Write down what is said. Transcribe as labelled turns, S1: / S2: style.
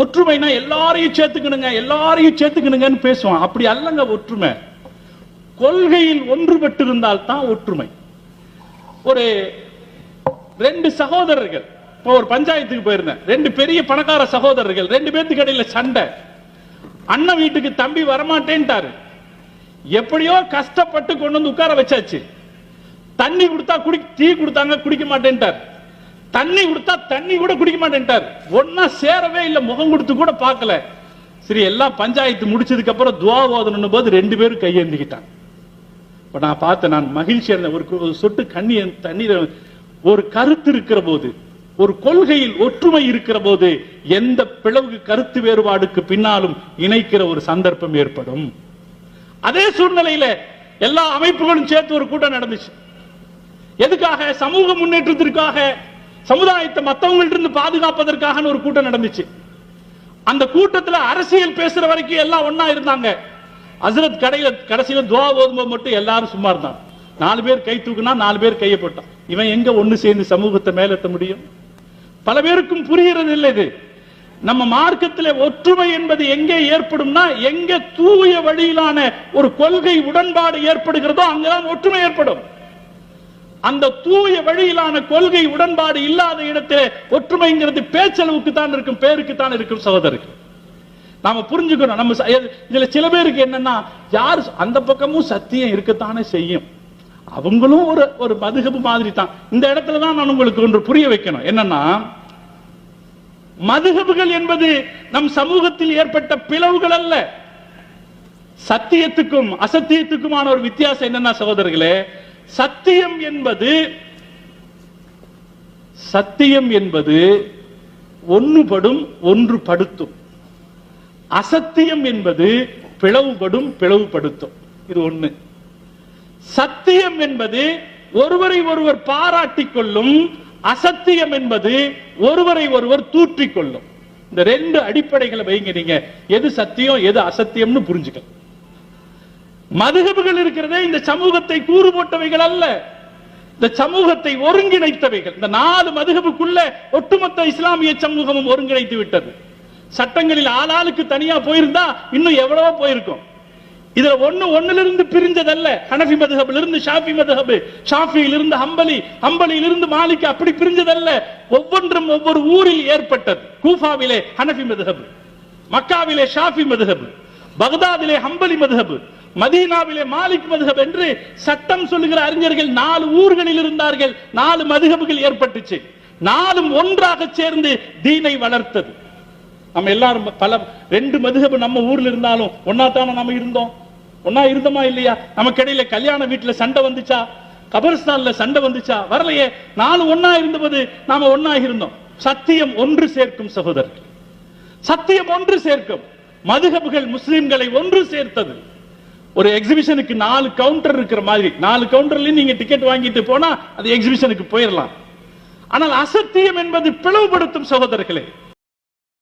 S1: ஒற்றுமைனா எல்லாரையும் சேர்த்துக்கணுங்க, எல்லாரையும் சேர்த்துக்கணுங்கன்னு பேசுவான். அப்படி அல்லங்க ஒற்றுமை. கொள்கையில் ஒன்றுபட்டு இருந்தால் தான் ஒற்றுமை. ஒரு 2 சகோதரர்கள், இப்போ ஒரு பஞ்சாயத்துக்கு போயிருந்தேன், 2 பெரிய பணக்கார சகோதரர்கள், 2 பேத்துக்கு இடையில சண்டை. அண்ணன் வீட்டுக்கு தம்பி வரமாட்டேன்ட்டாரு. எப்படியோ கஷ்டப்பட்டு கொண்டு வந்து உட்கார வச்சாச்சு. தண்ணி கொடுத்தா டீ கொடுத்தாங்க, குடிக்க மாட்டேன்ட்டார். தண்ணி கொடுத்தா தண்ணி கூட குடிக்க மாட்டேன்ட்டார். ஒன்னா சேரவே இல்லை, முகம் கொடுத்து கூட பார்க்கல. சரி, எல்லாம் பஞ்சாயத்து முடிச்சதுக்கு அப்புறம் துவா ஓதணும் போது 2 பேரும் கையேந்திக்கிட்டாங்க. இப்ப நான் பார்த்தேன், நான் மகிழ்ச்சி அடைந்த ஒரு சொட்டு தண்ணீர். ஒரு கருத்து இருக்கிற போது, ஒரு கொள்கையில் ஒற்றுமை இருக்கிற போது, எந்த பிளவு கருத்து வேறுபாடுக்கு பின்னாலும் இணைக்கிற ஒரு சந்தர்ப்பம் ஏற்படும். அதே சூழ்நிலையில எல்லா அமைப்புகளும் சேர்த்து ஒரு கூட்டம் நடந்துச்சு. எதுக்காக? சமூக முன்னேற்றத்திற்காக, சமுதாயத்தை மற்றவங்கள்ட்ட இருந்து பாதுகாப்பதற்காக ஒரு கூட்டம் நடந்துச்சு. அந்த கூட்டத்தில் அரசியல் பேசுற வரைக்கும் எல்லாம் ஒன்னா இருந்தாங்க. ஹஸ்ரத் கடைசியில துவா ஓதும்போது மட்டும் எல்லாரும் சும்மா இருந்தாங்க. 4 பேர் கை தூக்குனா 4 பேர் கையை போட்டான். இவன் எங்க ஒண்ணு சேர்ந்து சமூகத்தை மேலெத்த முடியும்? பல பேருக்கும் புரிகிறது இல்லை. இது நம்ம மார்க்கத்திலே ஒற்றுமை என்பது எங்கே ஏற்படும்னா, எங்க தூய வழியிலான ஒரு கொள்கை உடன்பாடு ஏற்படுகிறதோ அங்கதான் ஒற்றுமை ஏற்படும். அந்த தூய வழியிலான கொள்கை உடன்பாடு இல்லாத இடத்திலே ஒற்றுமைங்கிறது பேச்சளவுக்கு தான் இருக்கும், பேருக்கு தான் இருக்கும். சகோதரர்கள், நாம புரிஞ்சுக்கணும். நம்ம இதுல சில பேருக்கு என்னன்னா, யார் அந்த பக்கமும் சத்தியம் இருக்கத்தானே செய்யும், அவங்களும் ஒரு மதுஹப் மாதிரி தான். இந்த இடத்துல தான் நான் உங்களுக்கு ஒன்று புரிய வைக்கணும். என்னன்னா, மதுஹப்கள் என்பது நம் சமூகத்தில் ஏற்பட்ட பிளவுகள் அல்ல. சத்தியத்துக்கும் அசத்தியத்துக்குமான ஒரு வித்தியாசம் என்னன்னா சகோதரர்களே, சத்தியம் என்பது ஒன்றுபடும், ஒன்றுபடுத்தும். அசத்தியம் என்பது பிளவுபடும், பிளவுபடுத்தும். இது ஒண்ணு. சத்தியம் என்பது ஒருவரை ஒருவர் பாராட்டிக் கொள்ளும், அசத்தியம் என்பது ஒருவரை ஒருவர் தூற்றிக் கொள்ளும். இந்த 2 அடிப்படைகளை வைங்க. நீங்க எது சத்தியம் எது அசத்தியம்னு புரிஞ்சுக்க. மதுஹப்கள் இருக்கிறதே இந்த சமூகத்தை கூறு போட்டவைகள் அல்ல, இந்த சமூகத்தை ஒருங்கிணைத்தவைகள். இந்த 4 மதுஹபுக்குள்ள ஒட்டுமொத்த இஸ்லாமிய சமூகமும் ஒருங்கிணைத்து விட்டது. சட்டங்களில் ஆளாளுக்கு தனியா போயிருந்தா இன்னும் எவ்வளவோ போயிருக்கும். இதுல ஒன்னிலிருந்து பிரிஞ்சதல்ல. ஹனஃபி மதுஹபிலிருந்து ஷாஃபி மதுஹப், ஷாஃபியிலிருந்து ஹம்பலி, ஹம்பலியிலிருந்து மாலிக், அப்படி பிரிஞ்சதல்ல. ஒவ்வொன்றும் ஒவ்வொரு ஊரில் ஏற்பட்டது. கூஃபாவிலே ஹனஃபி மதுஹப், மக்காவிலே ஷாஃபி மதுஹப், பக்தாதிலே ஹம்பலி மதுஹப், மதீனாவிலே மாலிக் மதுஹப் என்று சட்டம் சொல்லுகிற அறிஞர்கள் 4 ஊர்களில் இருந்தார்கள். 4 மதுஹப்கள் ஏற்பட்டுச்சு. 4ம் ஒன்றாக சேர்ந்து தீனை வளர்த்தது. நம்ம எல்லாரும் 2 மதுஹப் நம்ம ஊர்ல இருந்தாலும் ஒன்னாத்தான நம்ம இருந்தோம். ஒன்னா இருந்தோமா இல்லையா? நமக்கு இடையில கல்யாண வீட்டுல சண்டை வந்துச்சா? கபர்ஸ்தான்ல சண்டை வந்துச்சா? வரலையே. 4 ஒன்னா இருந்தபோது நாம ஒன்னா இருந்தோம். சத்தியம் ஒன்று சேர்க்கும் சகோதரர்கள், சத்தியம் ஒன்று சேர்க்கும். மதுஹப்கள் முஸ்லிம்களை ஒன்று சேர்த்தது. ஒரு எக்ஸிபிஷனுக்கு 4 கவுண்டர் இருக்கிற மாதிரி, 4 கவுண்டர்லயும் நீங்க டிக்கெட் வாங்கிட்டு போனா அது எக்ஸிபிஷனுக்கு போயிடலாம். ஆனால் அசத்தியம் என்பது பிளவுபடுத்தும் சகோதரர்களே.